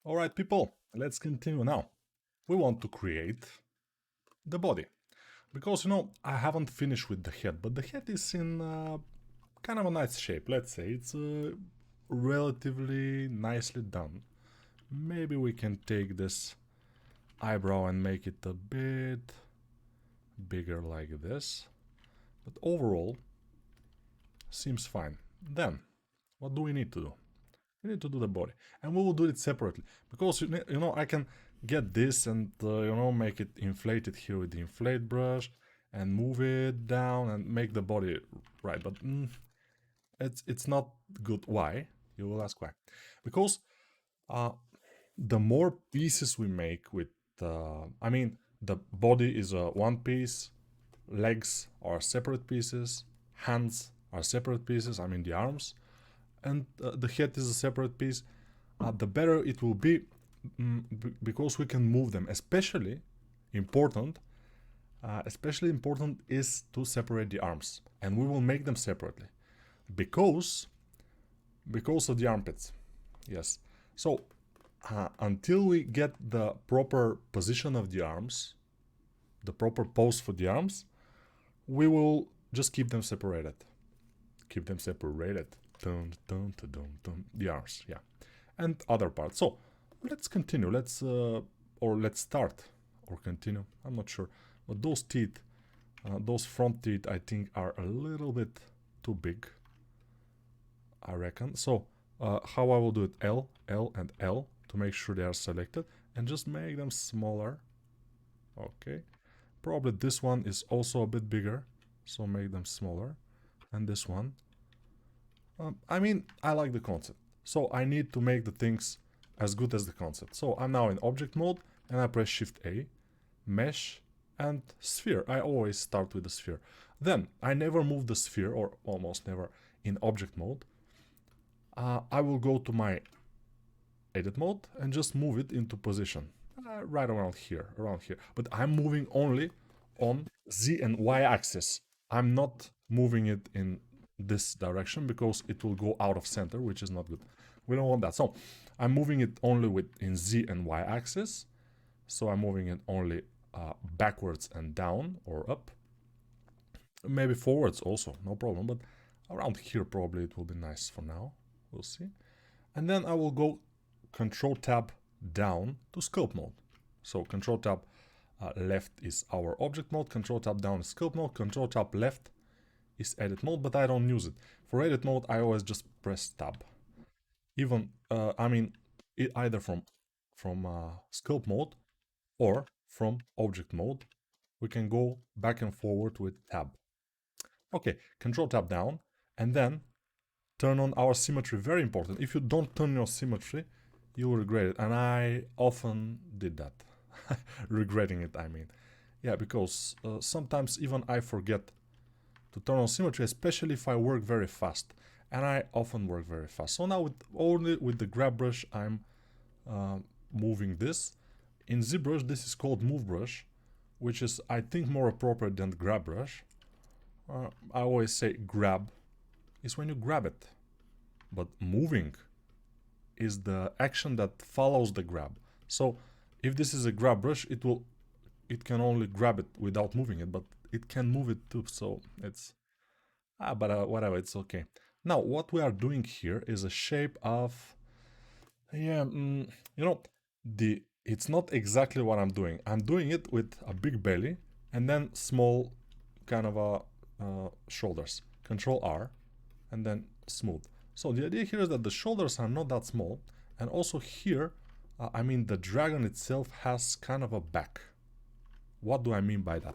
Alright people, let's continue now. We want to create the body. Because, I haven't finished with the head, but the head is in kind of a nice shape, let's say. It's relatively nicely done. Maybe we can take this eyebrow and make it a bit bigger like this. But overall, seems fine. Then, what do we need to do? We need to do the body, and we will do it separately because I can get this and make it inflated here with the inflate brush and move it down and make the body right. But it's not good. Why? You will ask why? Because uh, the more pieces we make with, I mean, the body is a one piece, legs are separate pieces, hands are separate pieces. I mean the arms and the head is a separate piece, the better it will be because we can move them. Especially important is to separate the arms, and we will make them separately because of the armpits. Yes. So until we get the proper position of the arms, the proper pose for the arms, we will just keep them separated. Keep them separated. Dun, dun, dun, dun, dun. The arms, yeah, and other parts. So let's continue. Let's start or continue. I'm not sure, but those teeth, those front teeth, I think are a little bit too big. I reckon. So how I will do it? L, L, and L to make sure they are selected, and just make them smaller. Okay. Probably this one is also a bit bigger, so make them smaller, and this one. I mean, I like the concept, so I need to make the things as good as the concept. So I'm now in object mode, and I press Shift A, mesh, and sphere. I always start with the sphere. Then I never move the sphere, or almost never, in object mode. I will go to my edit mode and just move it into position, right around here, But I'm moving only on Z and Y axis. I'm not moving it in this direction because it will go out of center, which is not good. We don't want that. So I'm moving it only in Z and Y axis. So I'm moving it only backwards and down or up. Maybe forwards also, no problem. But around here probably it will be nice for now. We'll see. And then I will go Control Tab down to sculpt mode. So Control Tab left is our object mode, Control Tab down is sculpt mode, Control Tab left is edit mode, but I don't use it. For edit mode, I always just press tab. Even, either from sculpt mode or from object mode, we can go back and forward with tab. Okay, Control Tab down, and then turn on our symmetry. Very important. If you don't turn your symmetry, you will regret it. And I often did that. Regretting it, I mean. Yeah, because sometimes even I forget to turn on symmetry, especially if I work very fast. And I often work very fast. So now only with the grab brush, I'm moving this. In ZBrush, this is called move brush, which is, I think, more appropriate than the grab brush. I always say grab is when you grab it, but moving is the action that follows the grab. So if this is a grab brush, it can only grab it without moving it, but it can move it too. So it's whatever, it's okay. Now what we are doing here is a shape of, yeah, it's not exactly what I'm doing. I'm doing it with a big belly and then small kind of shoulders. Control R and then smooth. So the idea here is that the shoulders are not that small, and also here, the dragon itself has kind of a back. What do I mean by that?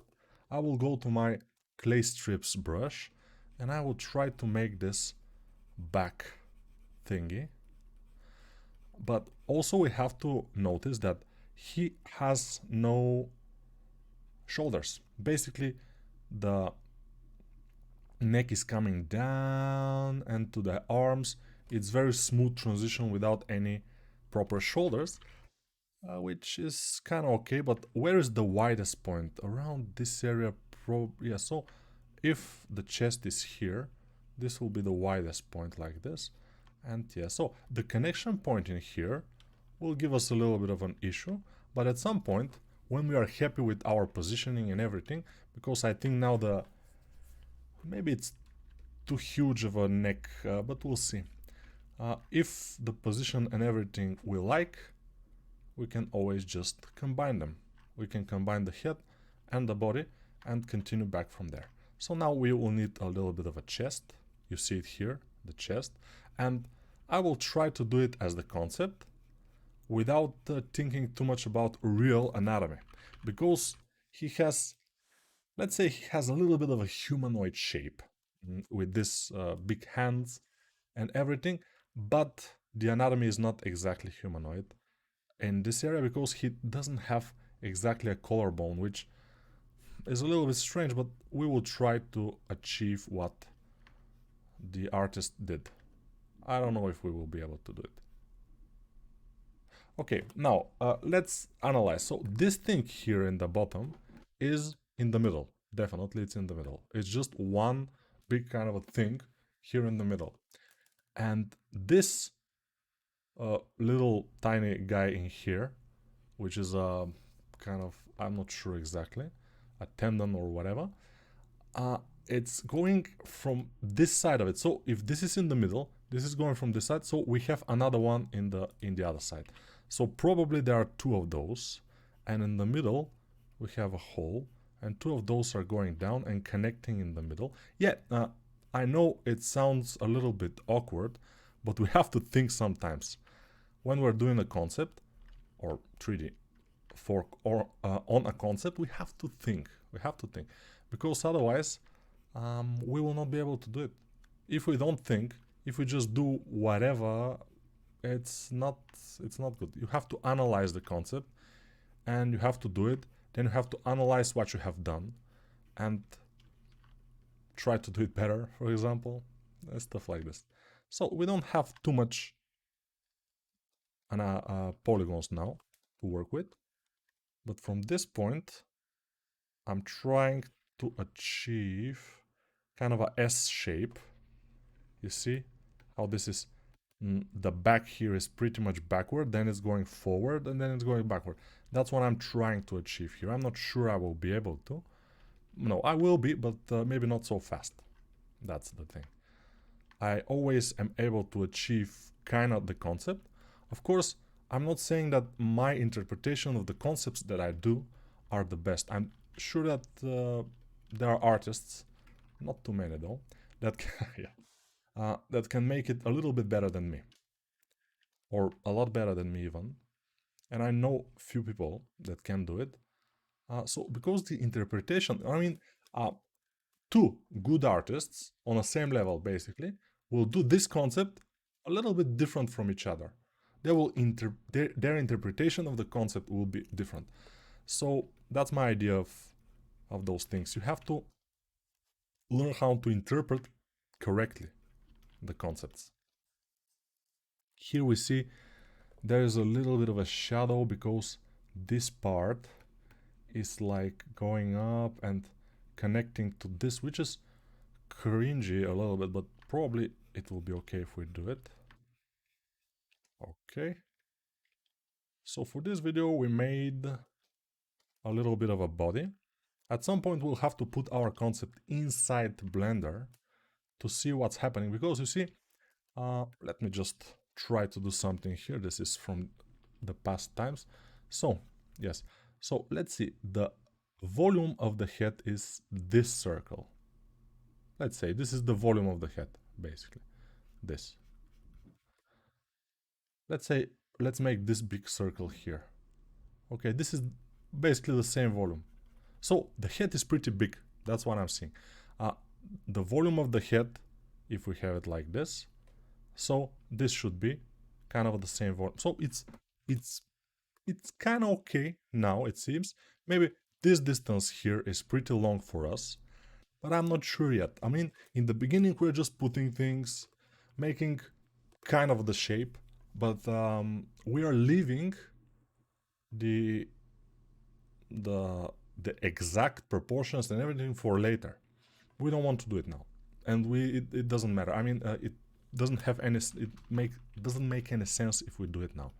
I will go to my clay strips brush, and I will try to make this back thingy. But also we have to notice that he has no shoulders. Basically, the neck is coming down, and to the arms it's very smooth transition without any proper shoulders, which is kind of okay. But where is the widest point? Around this area, yeah. So if the chest is here, this will be the widest point like this. And yeah, so the connection point in here will give us a little bit of an issue, but at some point, when we are happy with our positioning and everything, because I think now maybe it's too huge of a neck, but we'll see. If the position and everything we like, we can always just combine them. We can combine the head and the body and continue back from there. So now we will need a little bit of a chest. You see it here, the chest. And I will try to do it as the concept without thinking too much about real anatomy. Because he has, let's say he has a little bit of a humanoid shape with this big hands and everything, but the anatomy is not exactly humanoid in this area because he doesn't have exactly a collarbone, which is a little bit strange, but we will try to achieve what the artist did. I don't know if we will be able to do it. Okay, now let's analyze. So this thing here in the bottom is in the middle. Definitely it's in the middle. It's just one big kind of a thing here in the middle. And this little tiny guy in here, which is a kind of, I'm not sure exactly, a tendon or whatever, it's going from this side of it. So if this is in the middle, this is going from this side, so we have another one in the other side. So probably there are two of those, and in the middle we have a hole, and two of those are going down and connecting in the middle. Yeah, I know it sounds a little bit awkward, but we have to think sometimes. When we're doing a concept, or 3D fork, or on a concept, we have to think. We have to think. Because otherwise, we will not be able to do it. If we don't think, if we just do whatever, it's not good. You have to analyze the concept, and you have to do it. Then you have to analyze what you have done, and try to do it better, for example, stuff like this. So we don't have too much polygons now to work with, but from this point I'm trying to achieve kind of a S shape. You see how this is, the back here is pretty much backward, then it's going forward, and then it's going backward. That's what I'm trying to achieve here. I'm not sure I will be able to. No, I will be, but maybe not so fast. That's the thing. I always am able to achieve kind of the concept. Of course, I'm not saying that my interpretation of the concepts that I do are the best. I'm sure that there are artists, not too many though, that can, that can make it a little bit better than me, or a lot better than me even. And I know few people that can do it. So because the interpretation, I mean, two good artists on the same level basically will do this concept a little bit different from each other. They will their interpretation of the concept will be different. So that's my idea of those things. You have to learn how to interpret correctly the concepts. Here we see there is a little bit of a shadow because this part is like going up and connecting to this, which is cringy a little bit, but probably it will be okay if we do it. Okay. So for this video we made a little bit of a body. At some point we'll have to put our concept inside Blender to see what's happening, because you see, let me just try to do something here. This is from the past times. So yes, so let's see, the volume of the head is this circle. Let's say this is the volume of the head, basically this. Let's say, let's make this big circle here. Okay, this is basically the same volume. So the head is pretty big, that's what I'm seeing. The volume of the head, if we have it like this, so this should be kind of the same volume. So it's kind of okay now, it seems. Maybe this distance here is pretty long for us, but I'm not sure yet. I mean, in the beginning we're just putting things, making kind of the shape, but we are leaving the exact proportions and everything for later. We don't want to do it now, and it doesn't matter. I mean, it doesn't have any, doesn't make any sense if we do it now.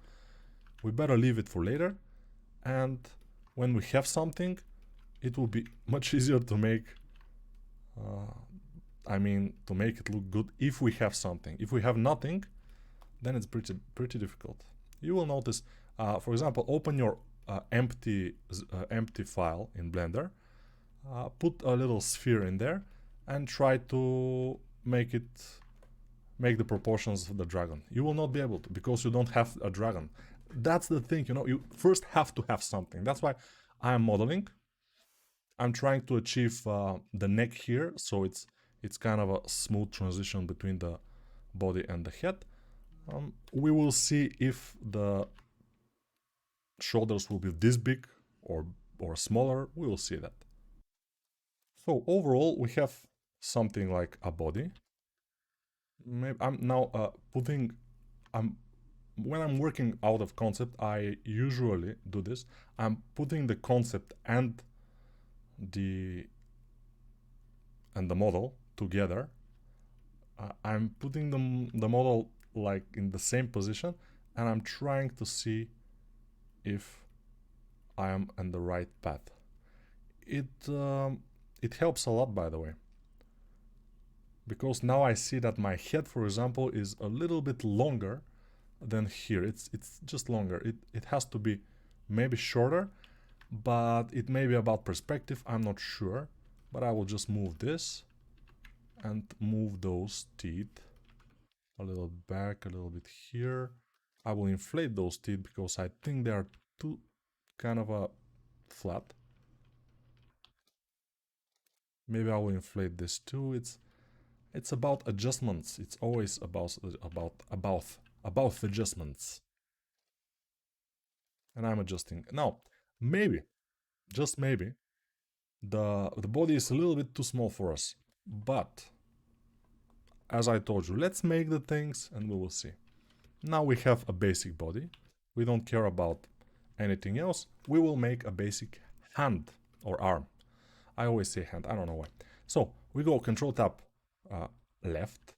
we better leave it for later, and when we have something, it will be much easier to make to make it look good if we have something. If we have nothing, then it's pretty difficult. You will notice, for example, open your empty file in Blender, put a little sphere in there, and try to make the proportions of the dragon. You will not be able to, because you don't have a dragon. That's the thing, you know, you first have to have something. That's why I am modeling. I'm trying to achieve the neck here, so it's kind of a smooth transition between the body and the head. We will see if the shoulders will be this big or smaller. We will see that. So overall, we have something like a body. Maybe I'm now putting. When I'm working out of concept, I usually do this. I'm putting the concept and the model together. I'm putting the model like in the same position, and I'm trying to see if I am on the right path. It helps a lot, by the way, because now I see that my head, for example, is a little bit longer than here. It's just longer. It has to be maybe shorter, but it may be about perspective. I'm not sure, but I will just move this and move those teeth a little back, a little bit here. I will inflate those teeth because I think they are too kind of flat. Maybe I will inflate this too. It's about adjustments. It's always about adjustments. And I'm adjusting. Now, maybe, just maybe, the body is a little bit too small for us. But as I told you, let's make the things and we will see. Now we have a basic body. We don't care about anything else. We will make a basic hand or arm. I always say hand, I don't know why. So we go Control Tab left,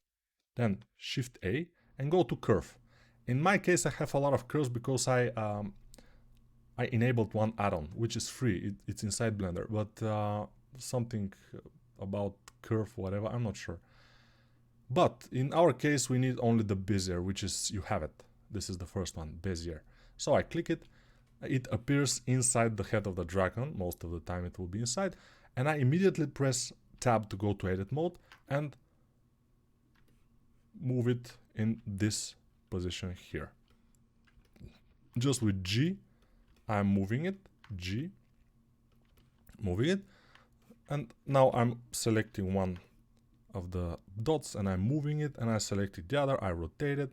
then Shift A and go to curve. In my case, I have a lot of curves because I enabled one add-on, which is free. It's inside Blender, but something about curve, whatever, I'm not sure. But in our case, we need only the Bezier, which is, you have it. This is the first one, Bezier. So I click it. It appears inside the head of the dragon. Most of the time it will be inside. And I immediately press Tab to go to edit mode and move it in this position here. Just with G, I'm moving it, G, moving it. And now I'm selecting one of the dots and I'm moving it, and I selected the other, I rotate it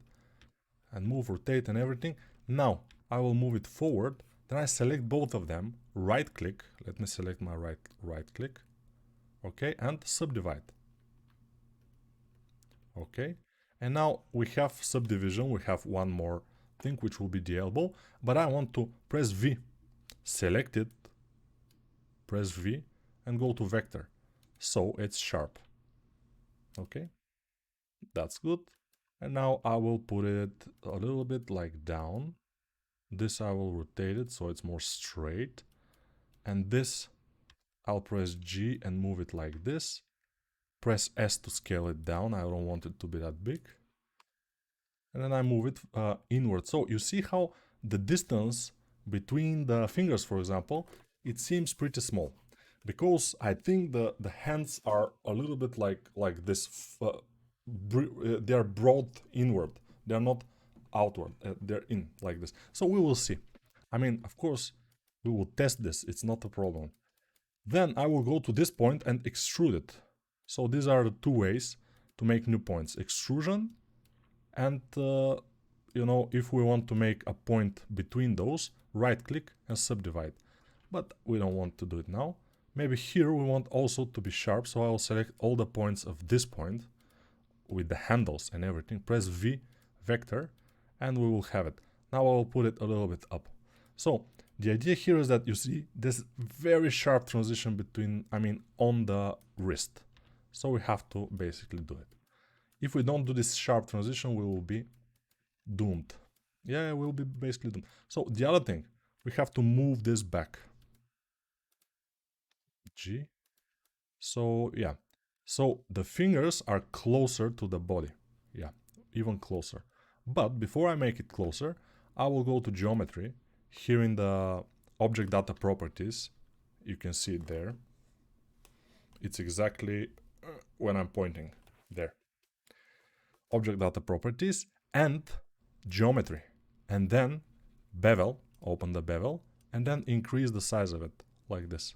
and move, rotate and everything. Now I will move it forward, then I select both of them, right click, let me select my right click, okay, and subdivide. Okay, and now we have subdivision, we have one more thing which will be the elbow, but I want to press V, select it, press V and go to vector, so it's sharp. Okay, that's good. And now I will put it a little bit like down. This I will rotate it so it's more straight. And this I'll press G and move it like this. Press S to scale it down. I don't want it to be that big. And then I move it inward. So you see how the distance between the fingers, for example, it seems pretty small. Because I think the hands are a little bit like this. They are broad inward. They are not outward. They're in like this. So we will see. I mean, of course, we will test this. It's not a problem. Then I will go to this point and extrude it. So these are the two ways to make new points. Extrusion and, you know, if we want to make a point between those, right click and subdivide. But we don't want to do it now. Maybe here we want also to be sharp, so I will select all the points of this point with the handles and everything, press V, vector, and we will have it. Now I will put it a little bit up. So the idea here is that you see this very sharp transition between, on the wrist. So we have to basically do it. If we don't do this sharp transition, we will be doomed. Yeah, we'll be basically done. So the other thing, we have to move this back. G. So yeah. So the fingers are closer to the body. Yeah, even closer. But before I make it closer, I will go to geometry. Here in the object data properties, you can see it there. It's exactly when I'm pointing there. Object data properties and geometry. And then bevel, open the bevel, and then increase the size of it like this.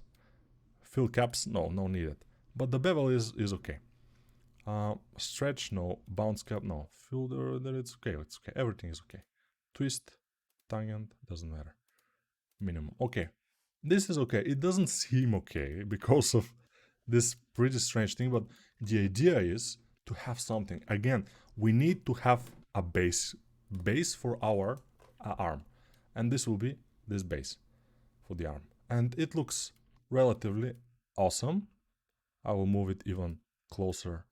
Fill caps, no needed. But the bevel is okay. Stretch, no. Bounce cap, no. Fill there, it's okay, everything is okay. Twist, tangent, doesn't matter. Minimum, okay. This is okay. It doesn't seem okay because of this pretty strange thing, but the idea is to have something. Again, we need to have a base for our arm, and this will be this base for the arm, and it looks relatively awesome. I will move it even closer,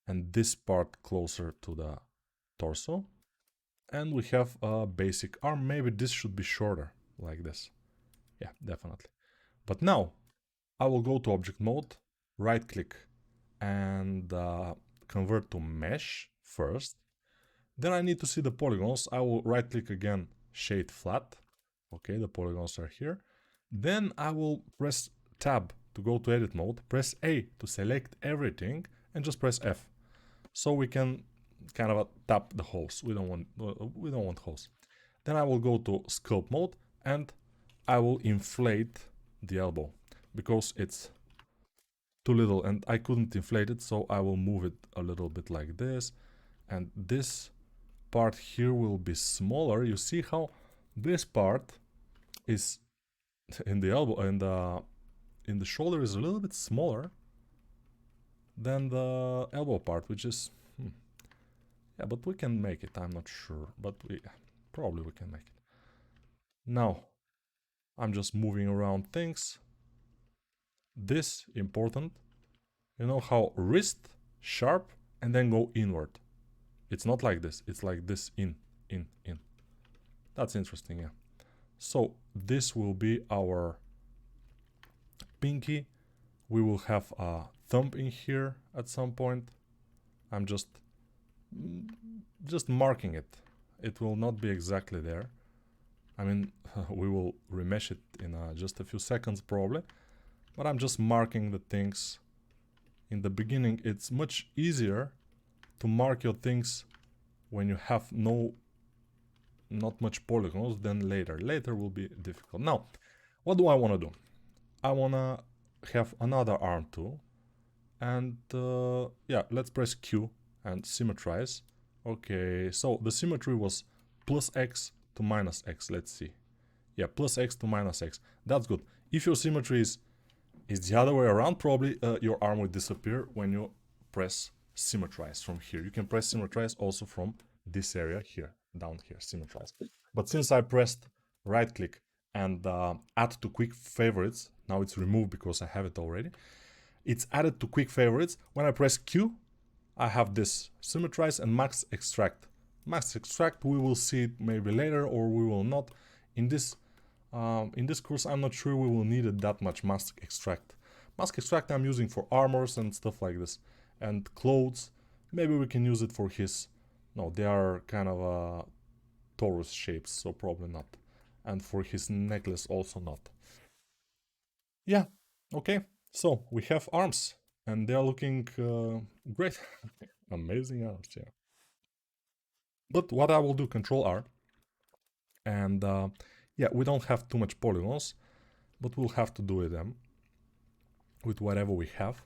and this part closer to the torso, and we have a basic arm. Maybe this should be shorter like this. Yeah, definitely. But now I will go to object mode, right click, and convert to mesh first. Then I need to see the polygons. I will right click again, shade flat. Okay, the polygons are here. Then I will press tab to go to edit mode, press A to select everything, and just press F. So we can kind of tap the holes. We don't want holes. Then I will go to sculpt mode and I will inflate the elbow because it's too little and I couldn't inflate it, so I will move it a little bit like this, and this part here will be smaller. You see how this part is in the elbow and in the shoulder is a little bit smaller than the elbow part, which is yeah, but we can make it. I'm not sure, but we probably can make it. Now I'm just moving around things. This important. You know how wrist sharp and then go inward. It's not like this. It's like this, in. That's interesting, yeah. So this will be our pinky. We will have a thumb in here at some point. I'm just marking it. It will not be exactly there. I mean, we will remesh it in just a few seconds probably. But I'm just marking the things. In the beginning, it's much easier to mark your things when you have not much polygons than later. Later will be difficult. Now, what do I want to do? I want to have another arm tool. And yeah, let's press Q and symmetrize. Okay, so the symmetry was plus X to minus X. Let's see. Yeah, plus X to minus X. That's good. If your symmetry is the other way around, probably your arm will disappear when you press symmetrize from here. You can press symmetrize also from this area here, down here, symmetrize. But since I pressed right click and add to quick favorites, now it's removed because I have it already. It's added to quick favorites. When I press Q, I have this symmetrize and max extract. Max extract, we will see it maybe later or we will not. In this course, I'm not sure we will need it that much mask extract. Mask extract I'm using for armors and stuff like this. And clothes, maybe we can use it for his... No, they are kind of torus shapes, so probably not. And for his necklace also not. Yeah, okay. So, we have arms. And they are looking great. Amazing arms, yeah. But what I will do, Control R. And yeah, we don't have too much polygons, but we'll have to do them with whatever we have.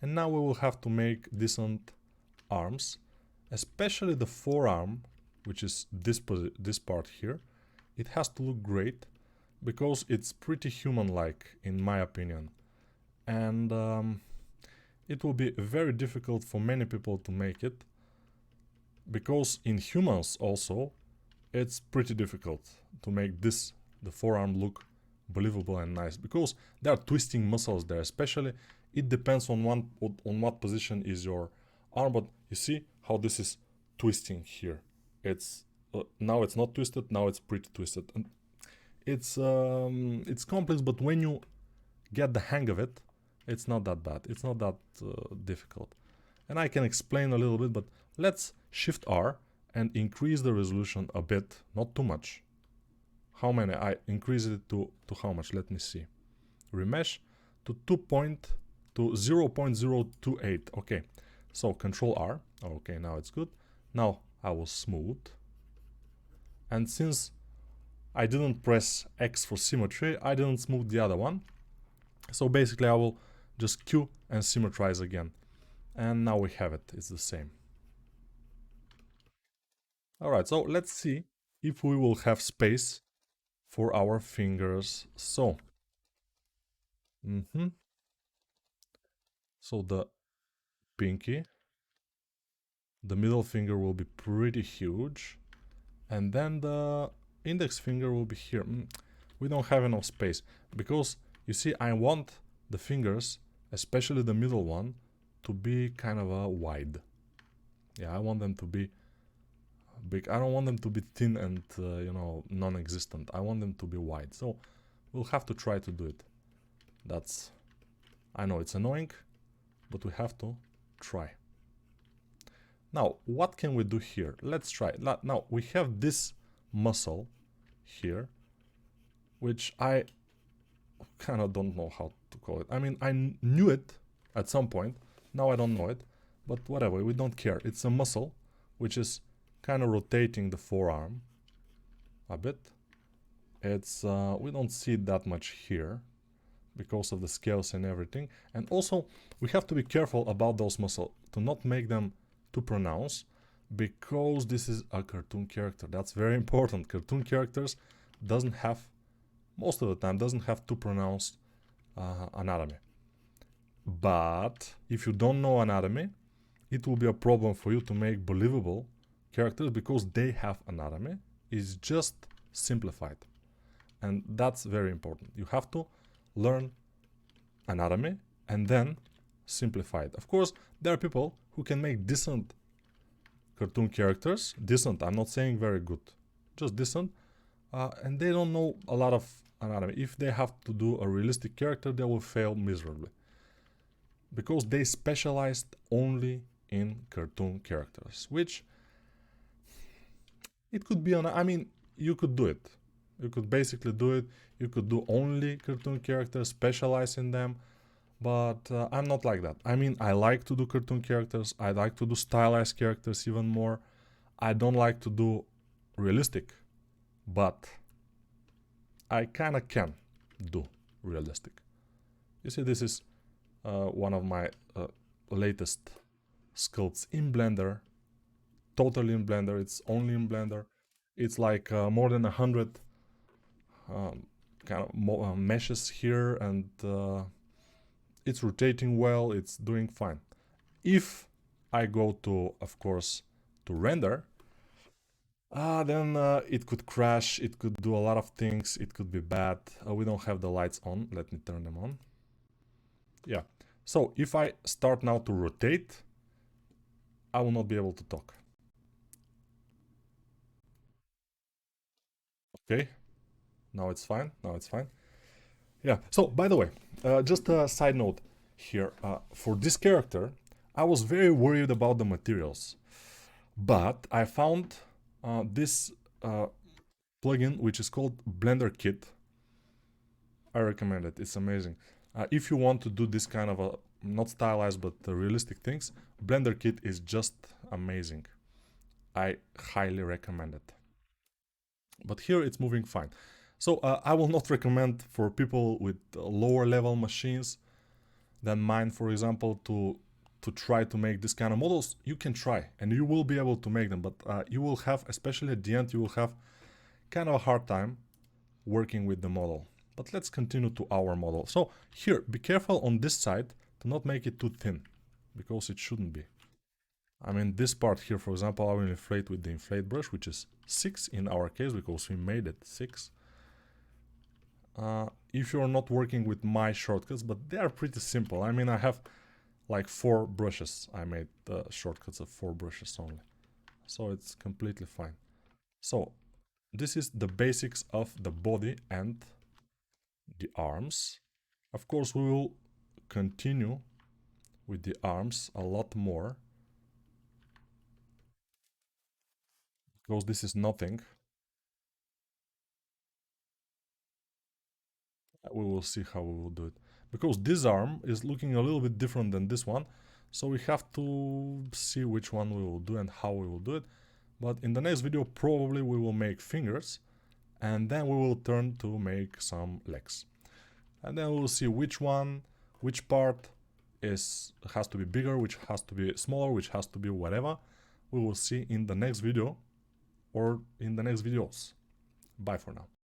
And now we will have to make decent arms, especially the forearm, which is this part here. It has to look great because it's pretty human-like in my opinion. And it will be very difficult for many people to make it because in humans also it's pretty difficult to make the forearm look believable and nice because there are twisting muscles there. Especially it depends on what position is your arm, but you see how this is twisting here. It's now it's not twisted, now it's pretty twisted. And it's complex, but when you get the hang of it, it's not that bad. It's not that difficult. And I can explain a little bit, but let's Shift R and increase the resolution a bit, not too much. How many? I increase it to how much? Let me see. Remesh to 0.028. Okay, so Control R. Okay, now it's good. Now I will smooth. And since I didn't press X for symmetry, I didn't smooth the other one. So basically I will just Q and symmetrize again. And now we have it. It's the same. Alright, so let's see if we will have space for our fingers. So, so the pinky, the middle finger will be pretty huge, and then the index finger will be here. We don't have enough space, because you see, I want the fingers, especially the middle one, to be kind of wide. Yeah, I want them to be big. I don't want them to be thin and you know, non-existent. I want them to be wide. So we'll have to try to do it. That's, I know it's annoying, but we have to try. Now, what can we do here? Let's try. Now, we have this muscle here, which I kind of don't know how to call it. I mean, I knew it at some point. Now I don't know it, but whatever, we don't care. It's a muscle which is kind of rotating the forearm a bit. It's we don't see it that much here because of the scales and everything. And also we have to be careful about those muscles to not make them too pronounced, because this is a cartoon character. That's very important. Cartoon characters doesn't have, most of the time, doesn't have too pronounced anatomy. But if you don't know anatomy, it will be a problem for you to make believable characters, because they have anatomy. It's just simplified. And that's very important. You have to learn anatomy and then simplify it. Of course, there are people who can make decent cartoon characters. Decent, I'm not saying very good, just decent. And they don't know a lot of anatomy. If they have to do a realistic character, they will fail miserably, because they specialized only in cartoon characters, which it could be I mean, you could do it. You could basically do it. You could do only cartoon characters, specialize in them, but I'm not like that. I mean, I like to do cartoon characters. I like to do stylized characters even more. I don't like to do realistic, but I kind of can do realistic. You see, this is one of my latest sculpts in Blender, totally in Blender. It's only in Blender. It's like more than 100 kind of meshes here, and it's rotating well. It's doing fine. If I go to, of course, to render, then it could crash. It could do a lot of things. It could be bad. We don't have the lights on. Let me turn them on. Yeah. So if I start now to rotate, I will not be able to talk. Okay. Now it's fine. Now it's fine. Yeah. So, by the way, just a side note here. For this character, I was very worried about the materials. But I found this plugin, which is called Blender Kit. I recommend it. It's amazing. If you want to do this kind of not stylized but realistic things, Blender Kit is just amazing. I highly recommend it. But here it's moving fine. So I will not recommend for people with lower level machines than mine, for example, to try to make this kind of models. You can try and you will be able to make them, but you will have, especially at the end, you will have kind of a hard time working with the model. But let's continue to our model. So here, be careful on this side to not make it too thin, because it shouldn't be. I mean, this part here, for example, I will inflate with the inflate brush, which is 6 in our case, because we made it 6. If you're not working with my shortcuts, but they are pretty simple. I mean, I have like 4 brushes. I made shortcuts of 4 brushes only. So it's completely fine. So this is the basics of the body and the arms. Of course, we will continue with the arms a lot more, because this is nothing. We will see how we will do it, because this arm is looking a little bit different than this one, so we have to see which one we will do and how we will do it. But in the next video probably we will make fingers, and then we will turn to make some legs, and then we will see which part has to be bigger, which has to be smaller, which has to be whatever. We will see in the next video or in the next videos. Bye for now.